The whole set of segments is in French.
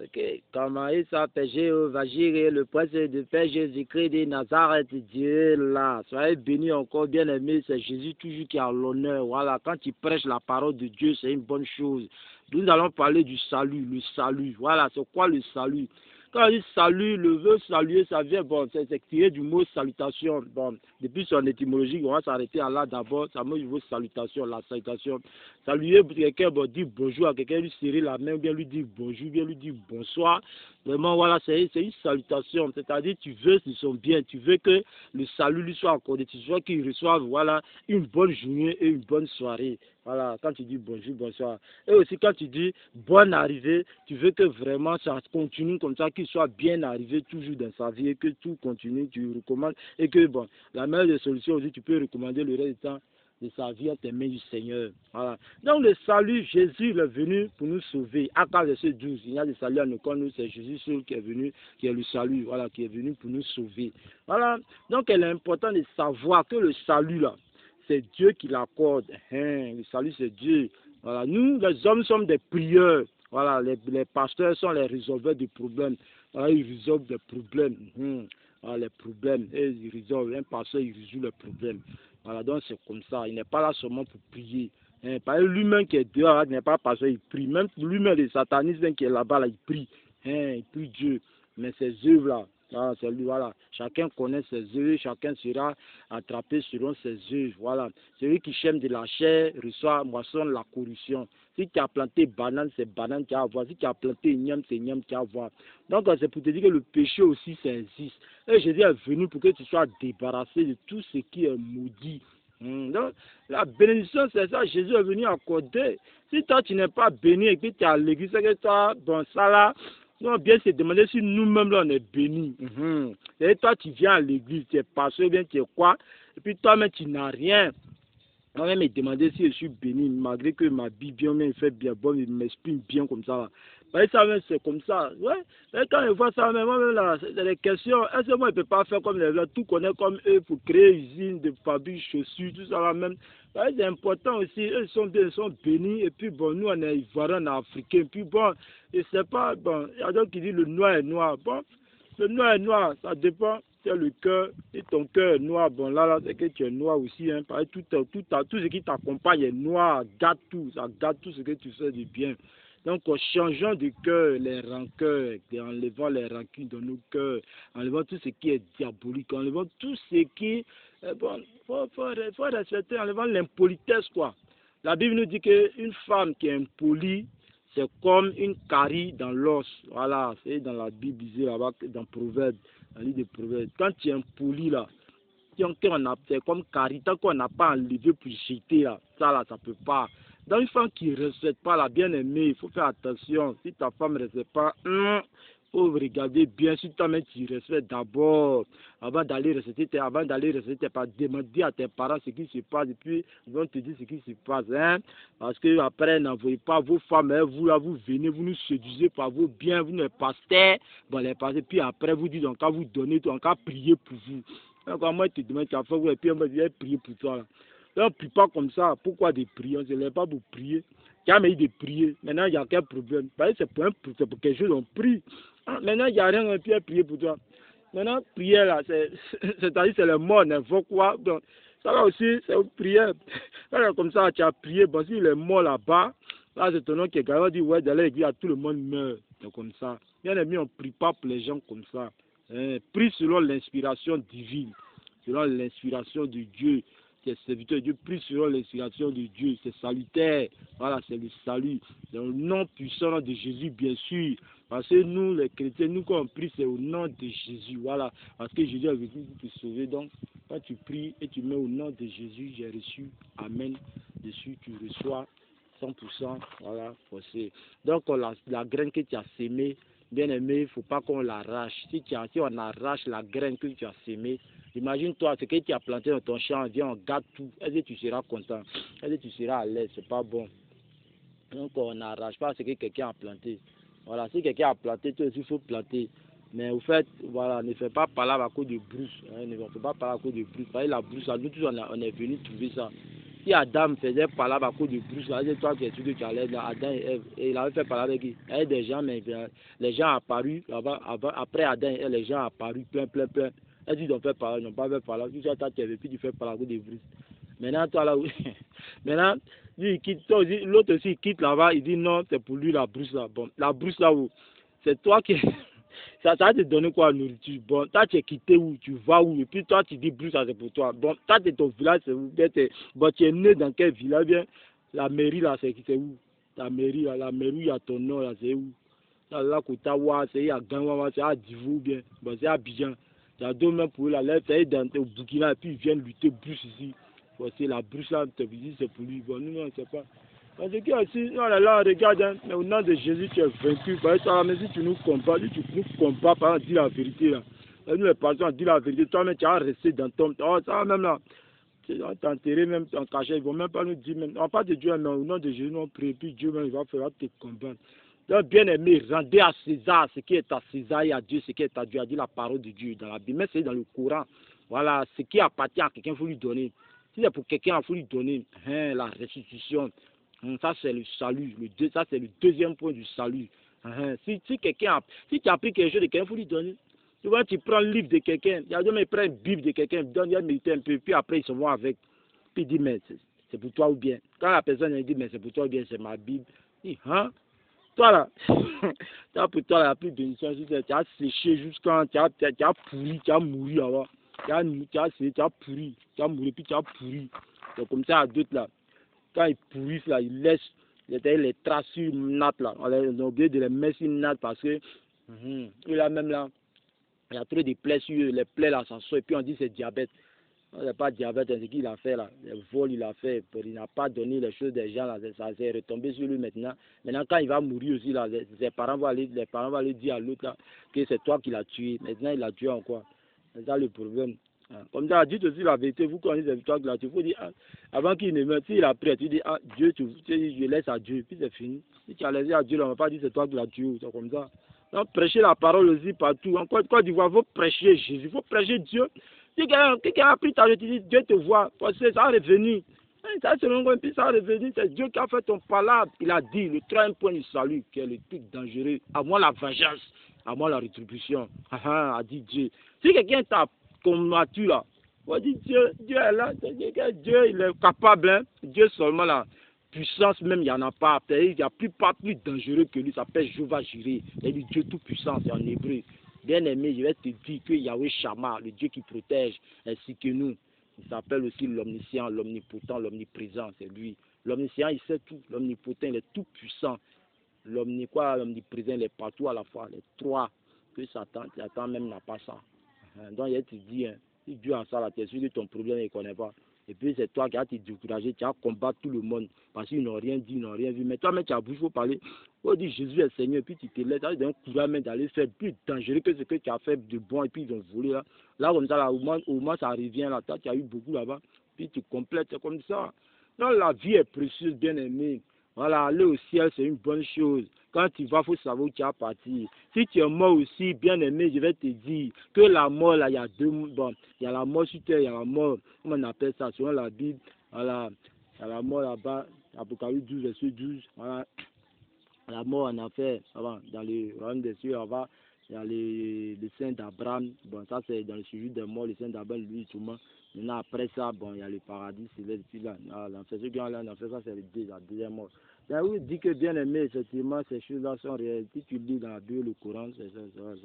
Ok, comment il s'appelle Jéhovah Jireh, le prince de paix Jésus-Christ de Nazareth, Dieu là. Soyez bénis encore, bien aimés, c'est Jésus toujours qui a l'honneur. Voilà, quand tu prêches la parole de Dieu, c'est une bonne chose. Nous allons parler du salut, le salut. Voilà, c'est quoi le salut? Quand on dit salut, le vœu saluer, ça vient, bon, c'est tiré du mot salutation. Bon, depuis son étymologie, on va s'arrêter à là d'abord. Ça me dit salutation, la salutation. Saluer quelqu'un, bon, dire bonjour à quelqu'un, lui serrer la main, ou bien lui dire bonjour, ou bien lui dire bonsoir. Vraiment, voilà, c'est une salutation. C'est-à-dire, tu veux son bien, tu veux que le salut lui soit accordé, tu veux qu'il reçoive, voilà, une bonne journée et une bonne soirée. Voilà, quand tu dis bonjour, bonsoir. Et aussi quand tu dis bonne arrivée, tu veux que vraiment ça continue comme ça, qu'il soit bien arrivé toujours dans sa vie et que tout continue, tu recommandes. Et que bon, la meilleure des solutions aussi, tu peux recommander le reste du temps de sa vie à tes mains du Seigneur. Voilà. Donc le salut, Jésus il est venu pour nous sauver. Acte verset 12, il y a des saluts à nous quand nous, c'est Jésus seul qui est venu, qui est le salut, voilà, qui est venu pour nous sauver. Voilà. Donc il est important de savoir que le salut là, c'est Dieu qui l'accorde. Le salut, c'est Dieu. Voilà. Nous, les hommes, sommes des prieurs. Voilà. Les pasteurs sont les résolveurs des problèmes. Voilà, ils résolvent des problèmes. Voilà, les problèmes. Et ils résolvent. Un pasteur, il résout les problèmes. Voilà, donc c'est comme ça. Il n'est pas là seulement pour prier. Par exemple, lui-même qui est dehors, il n'est pas pasteur, il prie. Même lui-même, le satanisme qui est là-bas, là, il prie. Il prie Dieu. Mais ces œuvres-là, voilà, c'est lui, voilà. Chacun connaît ses œuvres, chacun sera attrapé selon ses œuvres. Voilà. Celui qui sème de la chair reçoit moisson la corruption. Si tu as planté banane, c'est banane qui a à voir. Si tu as planté igname, c'est igname qui a à voir. Donc c'est pour te dire que le péché aussi, ça existe. Et Jésus est venu pour que tu sois débarrassé de tout ce qui est maudit. Donc, la bénédiction, c'est ça. Jésus est venu accorder. Si toi, tu n'es pas béni et que tu es à l'église, c'est que toi, bon, ça là, non, bien se demander si nous-mêmes, là, on est bénis. Et toi, tu viens à l'église, tu es pasteur, bien, tu es quoi, et puis toi-même, tu n'as rien. Moi-même, me demander si je suis béni, malgré que ma vie bien, me fait bien bon, il m'exprime bien comme ça. Là. Bah, ça même, c'est comme ça. Ouais. Et quand je vois ça, même, moi-même, là, c'est des questions. Est-ce que moi, je ne peux pas faire comme les autres, tout connaître comme eux pour créer une usine de fabrique, chaussures, tout ça là même. Bah, c'est important aussi. Eux sont bien, ils sont bénis. Et puis, bon, nous, on est ivoiriens, on est africains. Puis, bon, et c'est pas, bon, il y a d'autres qui disent le noir est noir. Bon, le noir est noir, ça dépend. Tu as le cœur, et ton cœur est noir, bon là, c'est que tu es noir aussi, hein, parce que tout ce qui t'accompagne est noir, ça gâte tout ce que tu fais de bien. Donc, en changeant de cœur les rancœurs, en enlevant les rancunes dans nos cœurs, en enlevant tout ce qui est diabolique, en enlevant tout ce qui, bon, faut respecter, en enlevant l'impolitesse, quoi. La Bible nous dit qu'une femme qui est impolie, c'est comme une carie dans l'os. Voilà, c'est dans la Bible, là-bas, dans Proverbes, dans le livre de Proverbes. Quand tu es impoli, là, c'est comme carie, tant qu'on n'a pas enlevé pour jeter, là, ça peut pas. Dans une femme qui ne respecte pas la bien-aimée, il faut faire attention. Si ta femme ne respecte pas, faut regarder bien si toi-même tu respectes d'abord, avant d'aller respecter tes parents, demander à tes parents ce qui se passe, et puis ils vont te dire ce qui se passe, hein, parce que après n'envoyez pas vos femmes, hein, vous là, vous venez, vous nous séduisez par vos biens, vous ne pasteurs, bon les pasteurs, puis après vous dites, on va vous donner, on va prier pour vous. Donc moi je te demande, tu as fait, et puis on va prier pour toi là. On ne prie pas comme ça. Pourquoi de prier? On ne se lève pas pour prier. Tu as mis de prier. Maintenant, il y a quel problème? C'est pour quelque chose, on prie. Maintenant, il n'y a rien, on peut prier pour toi. Maintenant, prière là, c'est-à-dire c'est le mort, n'importe quoi. Donc, ça là aussi, c'est une prière. Quand comme ça, tu as prié, bon, si le mort là-bas, là, c'est ton nom qui est gagné, on dit, ouais, dans l'église, tout le monde meurt. C'est comme ça. Bien aimé, on ne prie pas pour les gens comme ça. Prie selon l'inspiration divine, selon l'inspiration de Dieu. C'est serviteur de Dieu, prie selon l'inspiration de Dieu, c'est salutaire, voilà, c'est le salut, dans le nom puissant de Jésus, bien sûr, parce que nous, les chrétiens, nous, quand on prie, c'est au nom de Jésus, voilà, parce que Jésus a venu pour te sauver, donc, quand tu pries et tu mets au nom de Jésus, j'ai reçu, amen, dessus, tu reçois 100%, voilà, forcé. Donc, la graine que tu as sémée, bien aimé, il ne faut pas qu'on l'arrache. Si on arrache la graine que tu as sémée, imagine-toi, ce que tu as planté dans ton champ, viens, on gâte tout. Est-ce que tu seras content? Est-ce que tu seras à l'aise? C'est pas bon. Donc, on n'arrache pas ce que quelqu'un a planté. Voilà, si quelqu'un a planté, toi aussi, il faut planter. Mais au fait, voilà, ne fais pas parler à cause de brousse. Hein, ne fais pas parler à cause de brousse. Parce que la brousse, nous tous, on est venus trouver ça. Si Adam faisait parler à cause de Bruce, c'est toi qui es sûr que tu allais là, Adam et Ève, et il avait fait parler avec qui? Avec des gens, mais les gens apparus, après Adam et Ève, les gens apparus, plein. Et ils ont fait parler, ils n'ont pas fait parler. Tu sais, toi, tu avais pu tu fais parler à cause de Bruce. Maintenant, toi là, maintenant, lui, il quitte, l'autre aussi, il quitte là-bas, il dit non, c'est pour lui la Bruce là. Bon, la Bruce là où? C'est toi qui. Ça va te donner quoi, la nourriture? Bon, toi, tu es quitté où? Tu vas où? Et puis toi, tu dis Bruce, ça c'est pour toi. Bon, toi, c'est ton village, c'est où? Bon, tu es né dans quel village? Bien, la mairie là, c'est où? La mairie là, il y a ton nom là, c'est où? Là, Kotawa, c'est à Ganwa, c'est à Divou, bien. Bon, c'est à Abidjan. Il y a deux mêmes pour eux là, là, c'est dans au Burkina, et puis ils viennent lutter Bruce ici. Bon, c'est la Bruce là, te visite, c'est pour lui. Bon, nous, on ne sait pas. Parce que aussi, oh là là, regarde, hein, mais au nom de Jésus, tu es vaincu. Parce que toi, même si tu nous combats, si tu nous combats, par exemple, dis la vérité là. Et nous, les patients, dis la vérité. Toi-même, tu vas rester dans ton. Oh, ça même là. Tu vas t'enterrer même en cachet. Ils ne vont même pas nous dire, même. On parle de Dieu, mais au nom de Jésus, on prie. Puis Dieu même, il va faire te combattre. Donc, bien aimé, rendez à César ce qui est à César et à Dieu ce qui est à Dieu. A dit la parole de Dieu dans la Bible. Mais c'est dans le Coran. Voilà, ce qui appartient à quelqu'un, il faut lui donner. Si c'est pour quelqu'un, il faut lui donner la restitution. Ça, c'est le salut. Ça, c'est le deuxième point du salut. Si quelqu'un, si tu as pris quelque chose de quelqu'un, il faut lui donner. Tu vois, tu prends le livre de quelqu'un, il y a des gens qui prennent une Bible de quelqu'un, il donne, il a médité un peu, puis après ils se vont avec. Puis il dit, mais c'est pour toi ou bien. Quand la personne dit, mais c'est pour toi ou bien, c'est ma Bible. Il dit, hein? Toi là, pour toi, il n'y a plus de bénédiction. Tu as séché jusqu'à, tu as pourri, tu as mouru là-bas. Tu as pourri, tu as mouru, puis tu as pourri. Donc comme ça, à d'autres là. Quand ils pourrissent là, ils laissent les traces sur une natte là. On a oublié de les mettre sur une natte parce que il a même là, il y a trop de plaies sur eux, les plaies là, ça sort et puis on dit c'est diabète. Non, c'est pas diabète, c'est ce qu'il a fait là. Les vols, il a fait. Il n'a pas donné les choses des gens là. Ça s'est retombé sur lui maintenant. Maintenant, quand il va mourir aussi là, les parents vont aller dire à l'autre là que c'est toi qui l'as tué. Maintenant, il l'a tué en quoi? C'est ça le problème. Comme ça, dites aussi la vérité, vous connaissez c'est toi qui l'as tué. Il faut dire, avant qu'il ne meure, s'il a pris, tu dis, Dieu, je laisse à Dieu, puis c'est fini. Si tu as laissé à Dieu, on ne va pas dire c'est toi qui l'as tué, c'est comme ça. Donc, prêchez la parole aussi partout. En Côte d'Ivoire, il faut prêcher Jésus, il faut prêcher Dieu. Si quelqu'un a pris ta vie, Dieu te voit, parce que ça a revenu. Ça, c'est le puis ça a revenu, c'est Dieu qui a fait ton palabre. Il a dit, le troisième point du salut, qui est le truc dangereux, à moi la vengeance, à moi la rétribution. A dit Dieu. Si quelqu'un t'a combattu là, on dit Dieu est là, Dieu il est capable, hein? Dieu seulement là. Puissance même, il n'y en a pas. Il n'y a pas plus dangereux que lui, ça s'appelle Jéhovah Jireh. Il dit Dieu tout-puissant, c'est en hébreu. Bien aimé, je vais te dire que Yahweh Shammah, le Dieu qui protège, ainsi que nous, il s'appelle aussi l'omniscient, l'omnipotent, l'omniprésent, c'est lui. L'omniscient, il sait tout. L'omnipotent, il est tout puissant. L'omniprésent, il est partout à la fois. Les trois, que Satan même n'a pas ça. Donc, il te dit, hein, si Dieu a ça, là, tu es sûr que ton problème, il ne connaît pas. Et puis, c'est toi qui as te découragé, tu as combattu tout le monde. Parce qu'ils n'ont rien dit, ils n'ont rien vu. Mais toi-même, tu as bouche, il faut parler. Il faut dire Jésus est Seigneur, puis tu te laisses. Tu as un courage même d'aller faire plus dangereux que ce que tu as fait de bon, et puis ils ont volé là. Là, comme ça, là, au moins, ça revient là. Toi, tu as eu beaucoup là-bas, puis tu complètes, c'est comme ça. Donc, la vie est précieuse, bien aimée. Voilà, aller au ciel, c'est une bonne chose. Quand tu vas, il faut savoir où tu as parti. Si tu es mort aussi, bien aimé, je vais te dire que la mort, là, il y a deux. Bon, il y a la mort sur terre, il y a la mort, comment on appelle ça, selon la Bible. Voilà, il y a la mort là-bas, Apocalypse 12, verset 12. Voilà, la mort en enfer, dans le royaume des cieux, là-bas. Il y a les saints d'Abraham. Bon, ça, c'est dans le sujet des morts, les saints d'Abraham, lui, tout le monde. Maintenant, après ça, bon, il y a le paradis céleste, là. L'enfer, ceux qui ont là, l'enfer, ça, c'est la deuxième mort. Là, oui, dit que bien aimé, effectivement, ces choses-là sont réelles. Si tu lis dans la Bible, le Coran, ça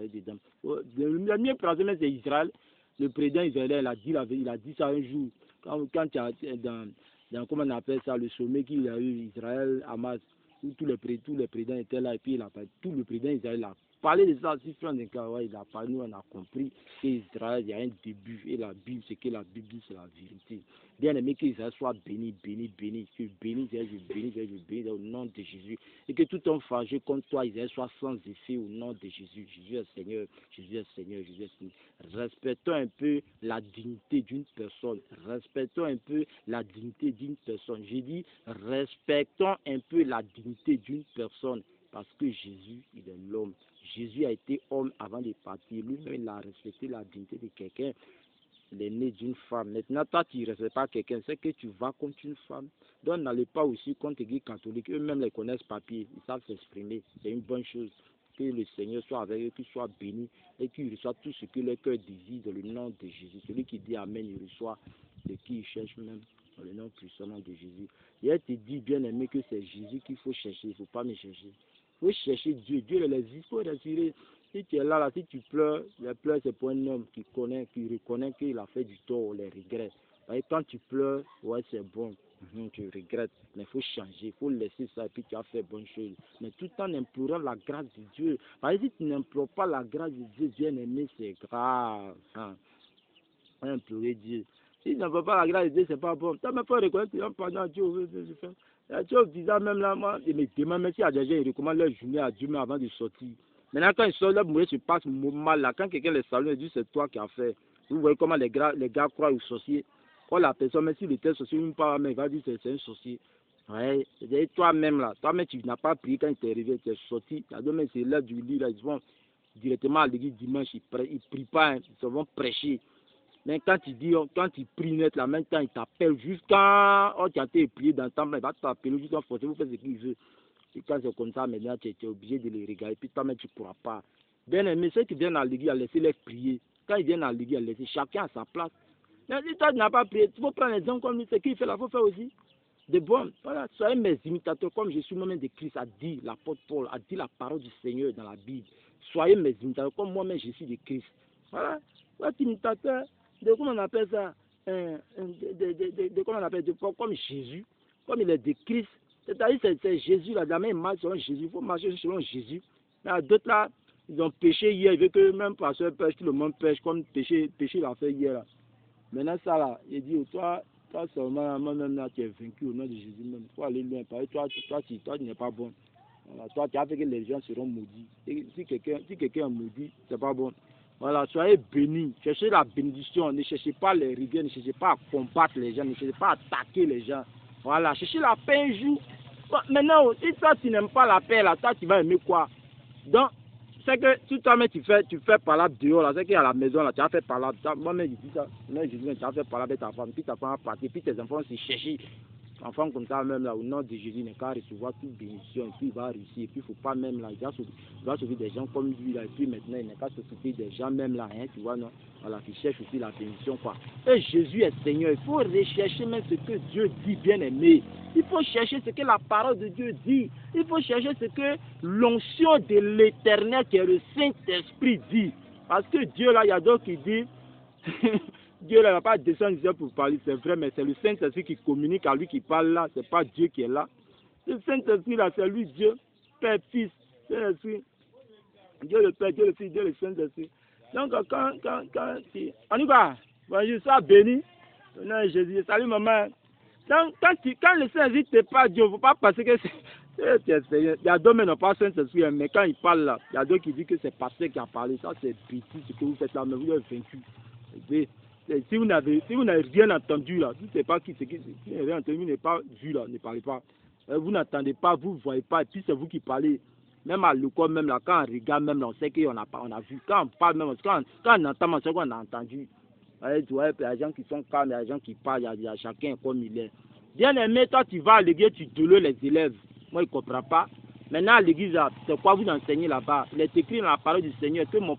est dedans. Le mieux problème, c'est Israël. Le président israélien, il a dit ça un jour. Quand tu as dans, comment on appelle ça, le sommet qu'il a eu, Israël, Hamas, où tous les présidents étaient là, et puis tout le président israélien a parlé de ça, si il a parlé, nous on a compris qu'Israël, il y a un début, et la Bible, c'est que la Bible dit, c'est la vérité. Bien aimé qu'Israël soit béni, béni, béni, que béni, je bénis au nom de Jésus, et que tout homme fâché contre toi, Israël, soit sans effet au nom de Jésus. Jésus est Seigneur, Jésus est Seigneur, Jésus est Seigneur. Respectons un peu la dignité d'une personne, respectons un peu la dignité d'une personne. J'ai dit, respectons un peu la dignité d'une personne, parce que Jésus, il est l'homme. Jésus a été homme avant de partir. Lui-même, il a respecté la dignité de quelqu'un. il est né d'une femme. Maintenant, toi, tu ne respectes pas quelqu'un, c'est que tu vas contre une femme. Donc, n'allez pas aussi contre l'église catholique. Eux-mêmes les connaissent papier, ils savent s'exprimer. C'est une bonne chose. Que le Seigneur soit avec eux, qu'il soit béni et qu'il reçoive tout ce que leur cœur désire dans le nom de Jésus. Celui qui dit Amen, il reçoit ce qu'il cherche même dans le nom puissant de Jésus. Et elle te dit, bien aimé, que c'est Jésus qu'il faut chercher, il ne faut pas me chercher. Il faut chercher Dieu. Dieu les existe, il faut rassurer. Si tu es là, si tu pleures, les pleurs, c'est pour un homme qui connaît, qui reconnaît qu'il a fait du tort, les regrets. Et quand tu pleures, ouais, c'est bon. Tu regrettes, mais il faut changer, il faut laisser ça et puis tu as fait bonne chose. Mais tout en implorant la grâce de Dieu. Parce que si tu n'implores pas la grâce de Dieu, bien aimé, c'est grave. Implorer Dieu. Si tu n'implores pas la grâce de Dieu, c'est pas bon. Tu n'as même pas reconnaître, tu n'as pas dans Dieu. Dieu disant même là, moi, il me demande même si il y a des gens, ils recommandent leur journée à Dieu, mais avant de sortir. Maintenant, quand ils sortent, leur mourant se passe mal là. Quand quelqu'un les salue, il dit c'est toi qui as fait. Vous voyez comment les gars croient aux sorciers. Quand la personne, même s'il était sorcier, même pas, mais il va dire que c'est un sorcier. Ouais, c'est toi-même là, toi-même tu n'as pas prié quand il t'est arrivé, tu es sorti. La demain c'est l'heure du lit là, ils vont directement à l'église dimanche, ils prient pas, ils vont prêcher. Mais quand tu dis, quand tu pries net, la même temps, il t'appelle jusqu'à, tu as été prié dans le temple, il va t'appeler jusqu'à forcer, vous faites ce qu'il veut. Et quand c'est comme ça, maintenant tu es obligé de les regarder, puis toi-même tu ne pourras pas. Bien aimé, ceux qui viennent à l'église, laissez-les prier. Quand ils viennent à l'église, laissez chacun à sa place. Mais si toi tu n'as pas prié, il faut prendre l'exemple comme lui, c'est qu'il fait là, il faut faire aussi. De bon, voilà, soyez mes imitateurs comme je suis moi-même de Christ, a dit l'apôtre Paul, a dit la parole du Seigneur dans la Bible. Soyez mes imitateurs comme moi-même je suis de Christ. Voilà, soyez imitateurs de comment on appelle ça, comment on appelle, comme Jésus, comme il est de Christ. C'est-à-dire c'est Jésus, la dame marche selon Jésus, il faut marcher selon Jésus. Mais d'autres là, ils ont péché hier, ils veulent que même pasteur pêche, tout le monde pêche, comme péché l'a fait hier là. Maintenant ça là, il dit, toi seulement, moi-même là, tu es vaincu au nom de Jésus même. Il faut aller loin, parce que toi, tu n'es pas bon. Voilà, toi, tu as fait que les gens seront maudits. Et si quelqu'un est maudit, c'est pas bon. Voilà, soyez bénis. Cherchez la bénédiction. Ne cherchez pas les rigueurs, ne cherchez pas à combattre les gens, ne cherchez pas à attaquer les gens. Voilà, cherchez la paix un jour. Bon, maintenant, si toi, tu n'aimes pas la paix, là, toi, tu vas aimer quoi? Donc, c'est que si toi-même tu fais par là dehors, là, c'est qu'à la maison, là, tu as fait par là. Moi-même, je dis ça. Moi, je dis, tu as fait par là avec ta femme, puis ta femme a parti, puis tes enfants se cherchent. Enfant comme ça, même là, au nom de Jésus, n'est qu'à recevoir toute bénédiction, et puis il va réussir. Et puis il ne faut pas même là, il va s'occuper des gens comme lui, là, et puis maintenant, il n'est qu'à s'occuper des gens même là, hein, tu vois, non? Voilà, qui cherche aussi la bénédiction, quoi. Et Jésus est Seigneur, il faut rechercher même ce que Dieu dit, bien aimé. Il faut chercher ce que la parole de Dieu dit. Il faut chercher ce que l'onction de l'Éternel, qui est le Saint-Esprit, dit. Parce que Dieu, là, il y a d'autres qui disent, Dieu là, ne va pas descendre ici pour parler, c'est vrai, mais c'est le Saint-Esprit qui communique à lui qui parle là, c'est pas Dieu qui est là. Le Saint-Esprit là, c'est lui Dieu, Père, Fils, Saint-Esprit, Dieu le Père, Dieu le Fils, Dieu le Saint-Esprit. Donc quand on y va, bonjour, sois béni, au nom de Jésus, salut maman. Donc quand le Saint-Esprit te parle, Dieu, il ne faut pas penser que c'est il y a d'autres qui n'ont pas Saint-Esprit, mais quand il parle là, il y a d'autres qui disent que c'est pasteur qui a parlé, ça c'est bêtise ce que vous faites là, mais vous êtes vaincu. Si vous n'avez rien entendu là, vous ne savez pas qui c'est, si vous n'avez rien entendu, vous n'avez pas vu là, ne parlez pas. Vous n'entendez pas, vous ne voyez pas, et puis c'est vous qui parlez. Même à l'école, même là, quand on regarde, même là, on sait qu'on a vu. Quand on parle, même, quand on entend, on sait qu'on a entendu. Tu vois, il y a des gens qui sont calmes, il y a des gens qui parlent, il y a chacun comme il est. Bien aimé, toi tu vas à l'église, tu doules les élèves. Moi, je ne comprends pas. Maintenant, à l'église, c'est quoi vous enseignez là-bas? Il est écrit dans la parole du Seigneur que mon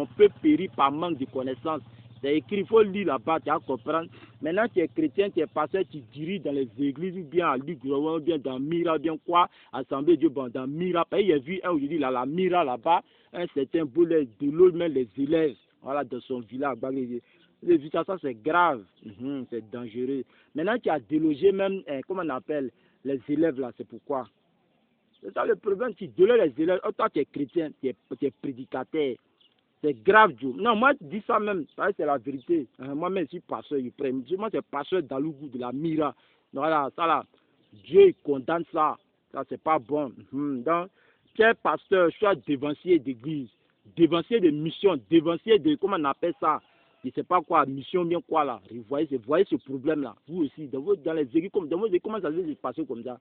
peuple périt par manque de connaissances. C'est écrit, il faut lire là-bas, tu vas comprendre. Maintenant, tu es chrétien, tu es pasteur, tu diriges dans les églises, ou bien à l'Igrowan, ou bien dans Mira, ou bien quoi, Assemblée de Dieu, bon, dans Mira. Il y a vu un aujourd'hui, là, la Mira là-bas, un certain boulet de l'eau, même les élèves, voilà, dans son village. Les vues, ça c'est grave, c'est dangereux. Maintenant, tu as délogé même, comment on appelle, les élèves là, c'est pourquoi. C'est ça le problème, tu déloges les élèves. Oh, toi, tu es chrétien, tu es prédicateur. C'est grave, Dieu. Non, moi, je dis ça même. C'est la vérité. Moi-même, je suis pasteur. Moi, c'est pasteur d'Alougou, de la Mira. Voilà, ça là. Dieu, il condamne ça. Ça, c'est pas bon. Donc, tu es pasteur, soit dévancier d'église, dévancier de mission, dévancier de, comment on appelle ça? Je ne sais pas quoi, mission, bien quoi là. Voyez ce problème-là. Vous aussi, dans les églises, comment ça se passe comme ça?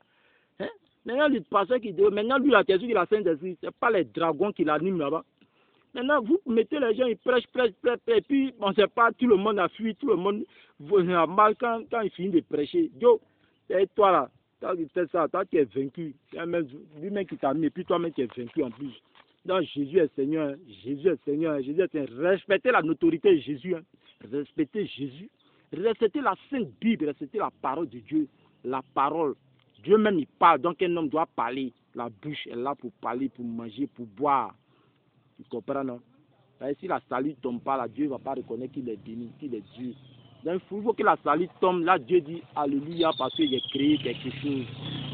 Maintenant, le pasteur qui dit, maintenant, lui, la question qu'il a Saint-Esprit, ce n'est pas les dragons qui l'animent là-bas. Maintenant, vous mettez les gens, ils prêchent, et puis on ne sait pas, tout le monde a fui, tout le monde a mal quand il finit de prêcher. Yo, et toi là, toi qui fais ça, toi qui es vaincu, lui-même qui t'a mis, et puis toi-même qui es vaincu en plus. Donc Jésus est Seigneur, Jésus est Seigneur, Jésus est Seigneur. Respectez la notoriété de Jésus, hein. Respectez Jésus, respectez la Sainte Bible, respectez la parole de Dieu, la parole. Dieu même il parle, donc un homme doit parler. La bouche est là pour parler, pour manger, pour boire. Tu comprends, non? Si la salut ne tombe pas, là, Dieu ne va pas reconnaître qu'il est béni, qu'il est Dieu. Donc il faut que la salut tombe. Là, Dieu dit Alléluia parce qu'il a créé quelque chose.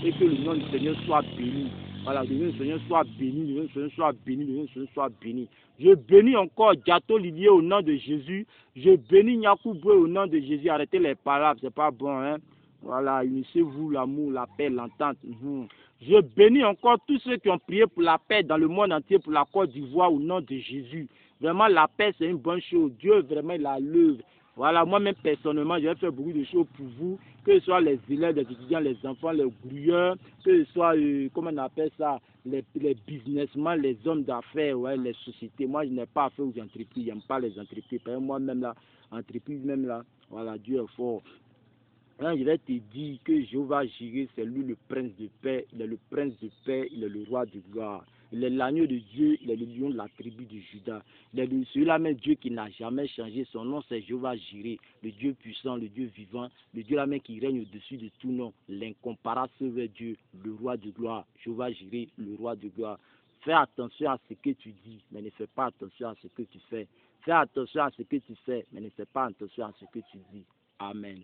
Et que le nom du Seigneur soit béni. Voilà, le nom du Seigneur soit béni, le nom du Seigneur soit béni, le nom du Seigneur soit béni. Je bénis encore Diato Lilier au nom de Jésus. Je bénis Nyakouboué au nom de Jésus. Arrêtez les palabres, c'est pas bon, hein. Voilà, unissez-vous, l'amour, la paix, l'entente. Je bénis encore tous ceux qui ont prié pour la paix dans le monde entier, pour la Côte d'Ivoire au nom de Jésus. Vraiment, la paix, c'est une bonne chose. Dieu, vraiment, il a l'œuvre. Voilà, moi-même, personnellement, j'ai fait beaucoup de choses pour vous, que ce soit les élèves, les étudiants, les enfants, les grouilleurs, que ce soit, comment on appelle ça, les businessmen, les hommes d'affaires, ouais, les sociétés. Moi, je n'ai pas affaire aux entreprises, je n'aime pas les entreprises. Par exemple, moi-même, là, entreprise même, là, voilà, Dieu est fort. Là, je vais te dire que Jéhovah Jireh, c'est lui le prince de paix, il est le prince de paix, il est le roi de gloire. Il est l'agneau de Dieu, il est le lion de la tribu de Juda. Il est celui-là même Dieu qui n'a jamais changé. Son nom c'est Jéhovah Jireh, le Dieu puissant, le Dieu vivant, le Dieu là même qui règne au-dessus de tout nom, l'incomparable Sauveur Dieu, le roi de gloire. Jéhovah Jireh, le roi de gloire. Fais attention à ce que tu dis, mais ne fais pas attention à ce que tu fais. Fais attention à ce que tu fais, mais ne fais pas attention à ce que tu dis. Amen.